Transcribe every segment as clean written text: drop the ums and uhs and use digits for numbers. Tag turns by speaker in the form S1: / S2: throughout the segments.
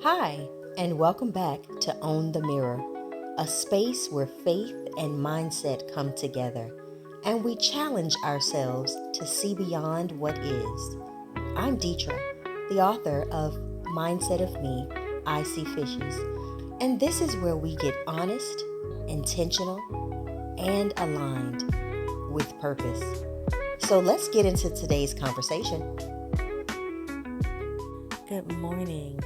S1: Hi, and welcome back to Own the Mirror, a space where faith and mindset come together, and we challenge ourselves to see beyond what is. I'm Detra, the author of Mindset of Me, I See Fishes, and this is where we get honest, intentional, and aligned with purpose. So let's get into today's conversation. Good morning.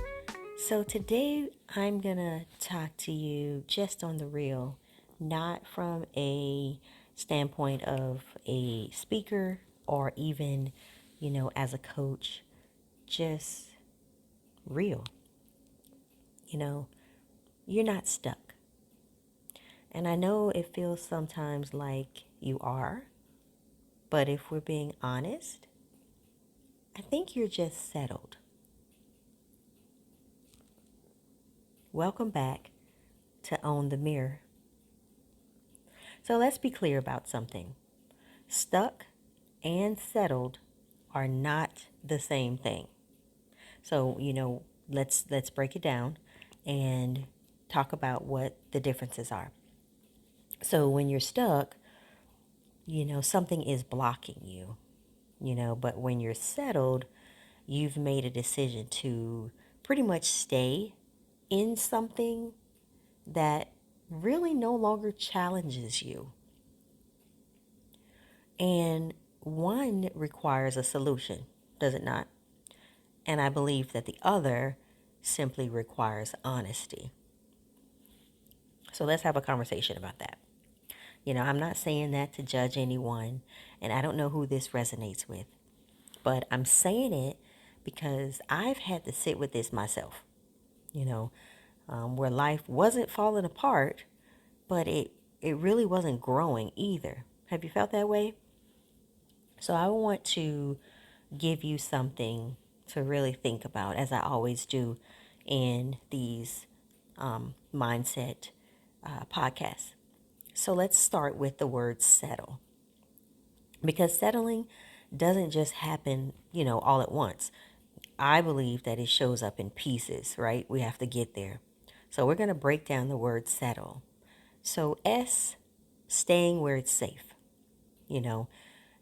S1: So today I'm going to talk to you just on the real, not from a standpoint of a speaker or even, as a coach, just real. You know, you're not stuck. And I know it feels sometimes like you are, but if we're being honest, I think you're just settled. Welcome back to Own the Mirror. So let's be clear about something. Stuck and settled are not the same thing. So, let's break it down and talk about what the differences are. So, when you're stuck, something is blocking you, but when you're settled, you've made a decision to pretty much stay in something that really no longer challenges you. And one requires a solution, does it not? And I believe that the other simply requires honesty. So let's have a conversation about that. I'm not saying that to judge anyone, and I don't know who this resonates with, but I'm saying it because I've had to sit with this myself, where life wasn't falling apart, but it really wasn't growing either. Have you felt that way? So I want to give you something to really think about, as I always do in these mindset podcasts. So let's start with the word settle, because settling doesn't just happen, all at once. I believe that it shows up in pieces, right? We have to get there. So we're going to break down the word settle. So S, staying where it's safe. You know,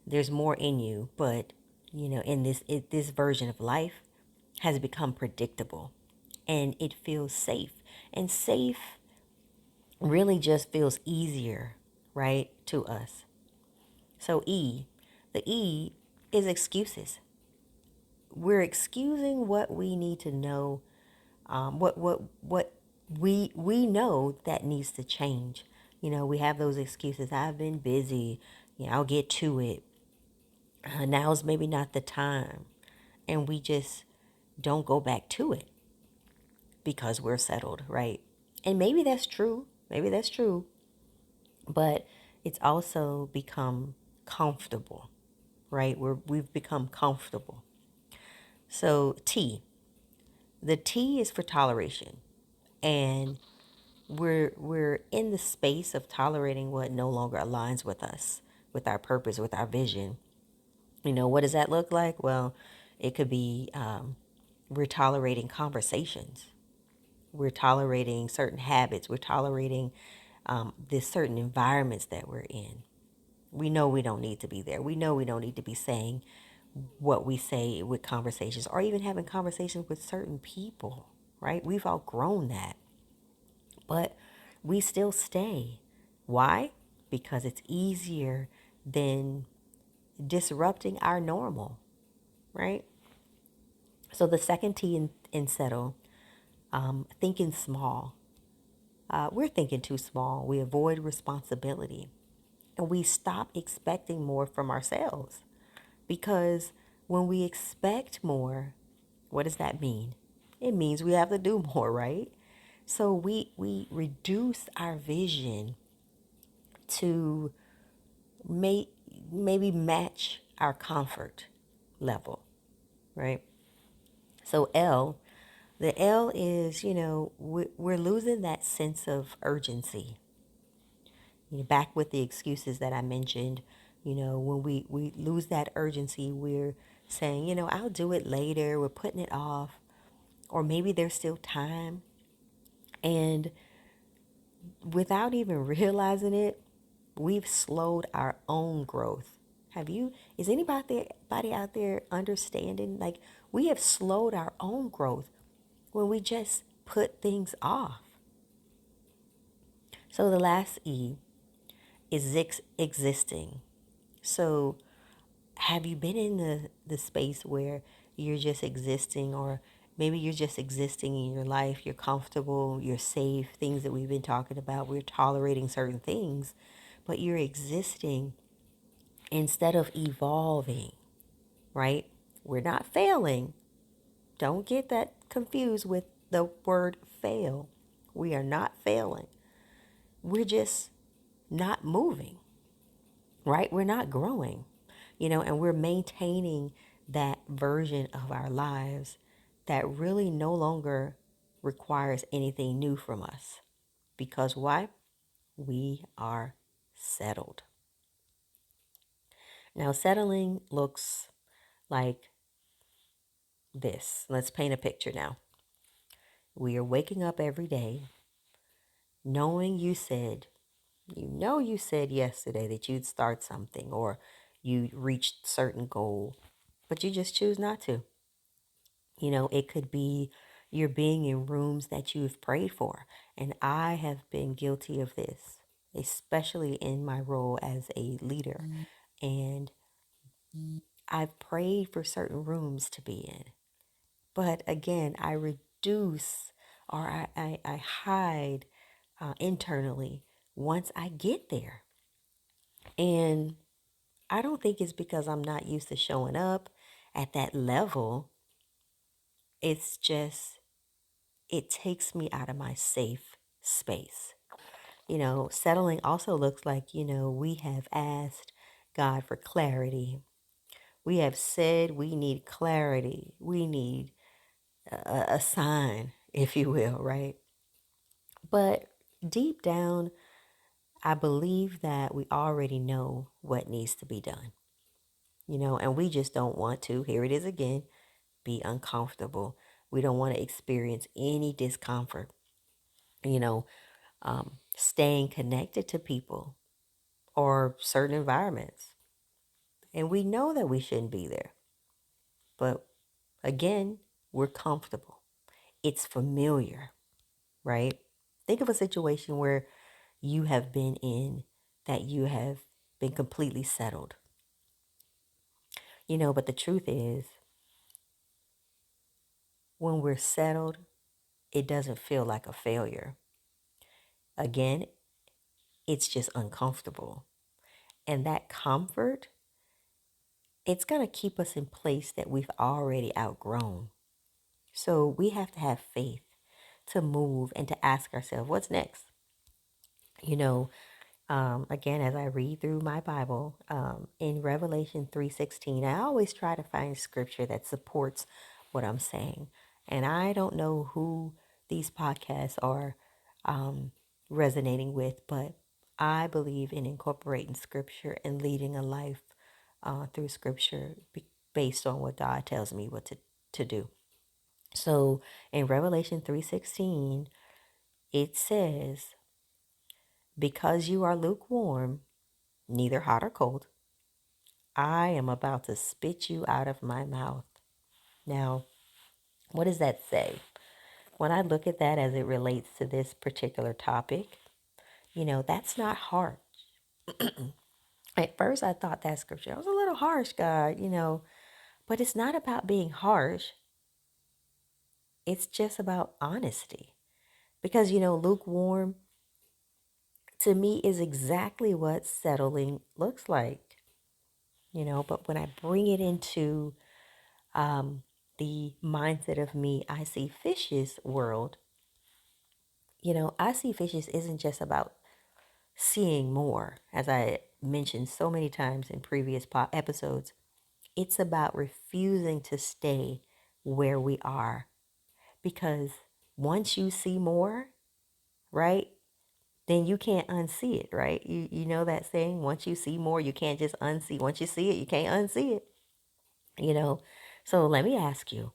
S1: there's more in you, but in this version of life has become predictable, and it feels safe. And safe really just feels easier, right, to us. So the E is excuses. We're excusing what we need to know, what we know that needs to change. We have those excuses. I've been busy. I'll get to it. Now's maybe not the time. And we just don't go back to it because we're settled, right? And maybe that's true. Maybe that's true. But it's also become comfortable, right? We've become comfortable. So T, the T is for toleration. And we're in the space of tolerating what no longer aligns with us, with our purpose, with our vision. What does that look like? Well, it could be we're tolerating conversations. We're tolerating certain habits. We're tolerating the certain environments that we're in. We know we don't need to be there. We know we don't need to be saying what we say with conversations, or even having conversations with certain people, right? We've outgrown that. But we still stay. Why? Because it's easier than disrupting our normal, right? So the second T in settle, thinking small. We're thinking too small. We avoid responsibility, and we stop expecting more from ourselves. Because when we expect more, what does that mean? It means we have to do more, right? So we reduce our vision to maybe match our comfort level, right? So the L is, we're losing that sense of urgency. Back with the excuses that I mentioned, when we lose that urgency, we're saying, I'll do it later. We're putting it off. or maybe there's still time. And without even realizing it, we've slowed our own growth. Is anybody out there understanding? Like, we have slowed our own growth when we just put things off. So the last E is existing. So have you been in the space where you're just existing, or maybe you're just existing in your life? You're comfortable, you're safe, things that we've been talking about. We're tolerating certain things, but you're existing instead of evolving, right? We're not failing. Don't get that confused with the word fail. We are not failing. We're just not moving, right? We're not growing, and we're maintaining that version of our lives that really no longer requires anything new from us. Because why? We are settled. Now, settling looks like this. Let's paint a picture now. We are waking up every day knowing you said yesterday that you'd start something, or you reached certain goal, but you just choose not to. It could be you're being in rooms that you've prayed for. And I have been guilty of this, especially in my role as a leader. And I've prayed for certain rooms to be in. But again, I reduce, or I hide internally once I get there. And I don't think it's because I'm not used to showing up at that level. It's just, it takes me out of my safe space. Settling also looks like, we have asked God for clarity. We have said we need clarity. We need a sign, if you will, right? But deep down, I believe that we already know what needs to be done, and we just don't want to, here it is again, be uncomfortable. We don't want to experience any discomfort, you know, staying connected to people or certain environments. And we know that we shouldn't be there. But again, we're comfortable. It's familiar, right? Think of a situation where you have been in that you have been completely settled. But the truth is, when we're settled, it doesn't feel like a failure. Again, it's just uncomfortable. And that comfort, it's going to keep us in place that we've already outgrown. So we have to have faith to move and to ask ourselves, what's next? You know, again, as I read through my Bible, in Revelation 3:16, I always try to find scripture that supports what I'm saying. And I don't know who these podcasts are resonating with, but I believe in incorporating scripture and leading a life through scripture based on what God tells me what to do. So in Revelation 3:16, it says, because you are lukewarm, neither hot or cold, I am about to spit you out of my mouth. Now, what does that say? When I look at that as it relates to this particular topic, that's not harsh. At first, I thought that scripture was a little harsh, God, but it's not about being harsh. It's just about honesty. Because, lukewarm to me is exactly what settling looks like, but when I bring it into the mindset of me, I see fish's world, I see fishes isn't just about seeing more, as I mentioned so many times in previous episodes. It's about refusing to stay where we are, because once you see more, right, then you can't unsee it, right? You know that saying, once you see more, you can't just unsee. Once you see it, you can't unsee it, you know? So let me ask you,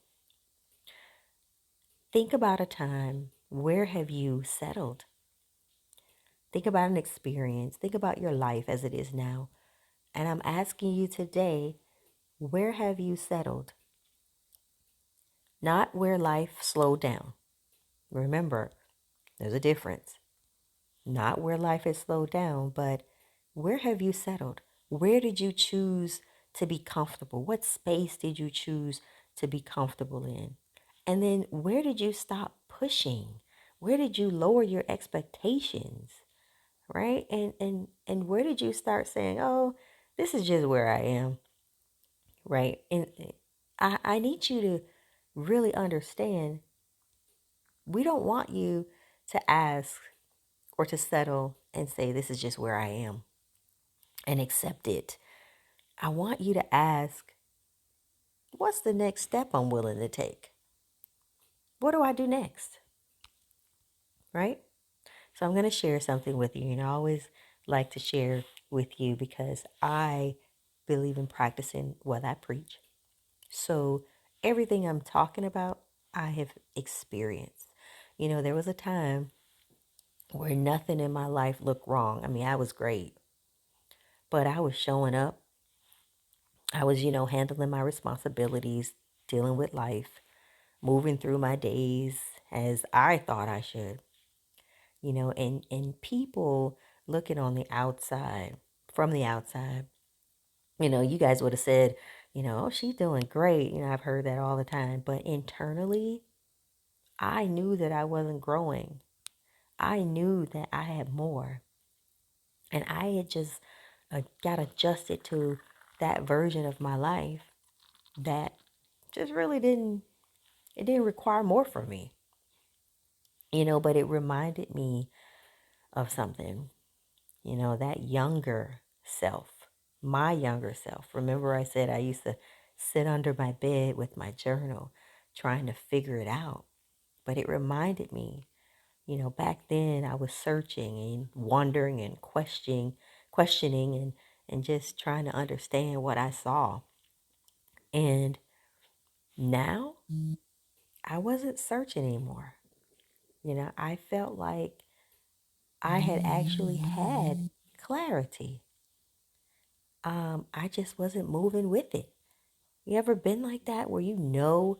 S1: think about a time, where have you settled? Think about an experience. Think about your life as it is now. And I'm asking you today, where have you settled? Not where life slowed down. Remember, there's a difference. Not where life has slowed down, but where have you settled? Where did you choose to be comfortable? What space did you choose to be comfortable in? And then where did you stop pushing? Where did you lower your expectations? Right? And where did you start saying, "Oh, this is just where I am." Right? And I need you to really understand, we don't want you to ask or to settle and say, "This is just where I am," and accept it. I want you to ask, what's the next step I'm willing to take? What do I do next? Right? So I'm going to share something with you. And I always like to share with you because I believe in practicing what I preach. So everything I'm talking about, I have experienced. There was a time where nothing in my life looked wrong. I mean, I was great, but I was showing up. I was, handling my responsibilities, dealing with life, moving through my days as I thought I should, and people looking on the outside, from the outside, you guys would have said, "Oh, she's doing great." I've heard that all the time. But internally, I knew that I wasn't growing. I knew that I had more. And I had just got adjusted to that version of my life that just really it didn't require more from me, but it reminded me of something, that younger self, my younger self. Remember, I said I used to sit under my bed with my journal trying to figure it out. But it reminded me, back then I was searching and wondering and questioning and just trying to understand what I saw. And now I wasn't searching anymore. I felt like I had actually had clarity. I just wasn't moving with it. You ever been like that where you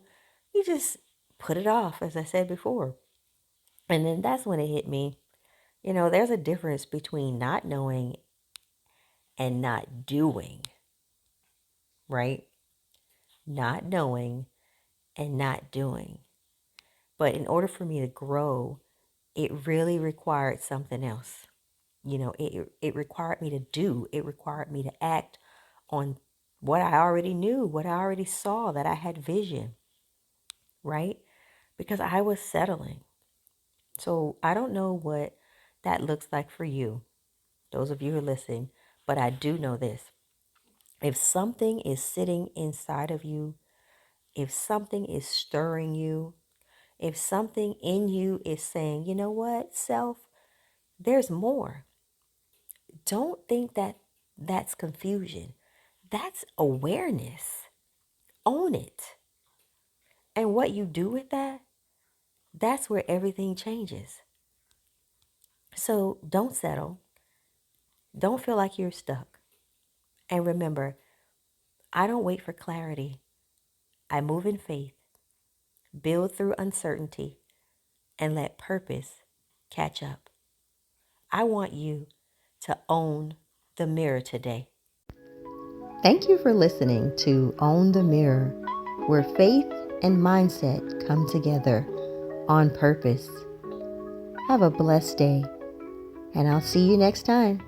S1: just put it off, as I said before? And then that's when it hit me. There's a difference between not knowing and not doing, right? Not knowing and not doing. But in order for me to grow, it really required something else. It required me to do, it required me to act on what I already knew, what I already saw, that I had vision, right? Because I was settling. So I don't know what that looks like for you, those of you who are listening, but I do know this. If something is sitting inside of you, if something is stirring you, if something in you is saying, "You know what, self, there's more," don't think that that's confusion. That's awareness. Own it. And what you do with that, that's where everything changes. So don't settle. Don't feel like you're stuck. And remember, I don't wait for clarity. I move in faith, build through uncertainty, and let purpose catch up. I want you to own the mirror today. Thank you for listening to Own the Mirror, where faith and mindset come together on purpose. Have a blessed day, and I'll see you next time.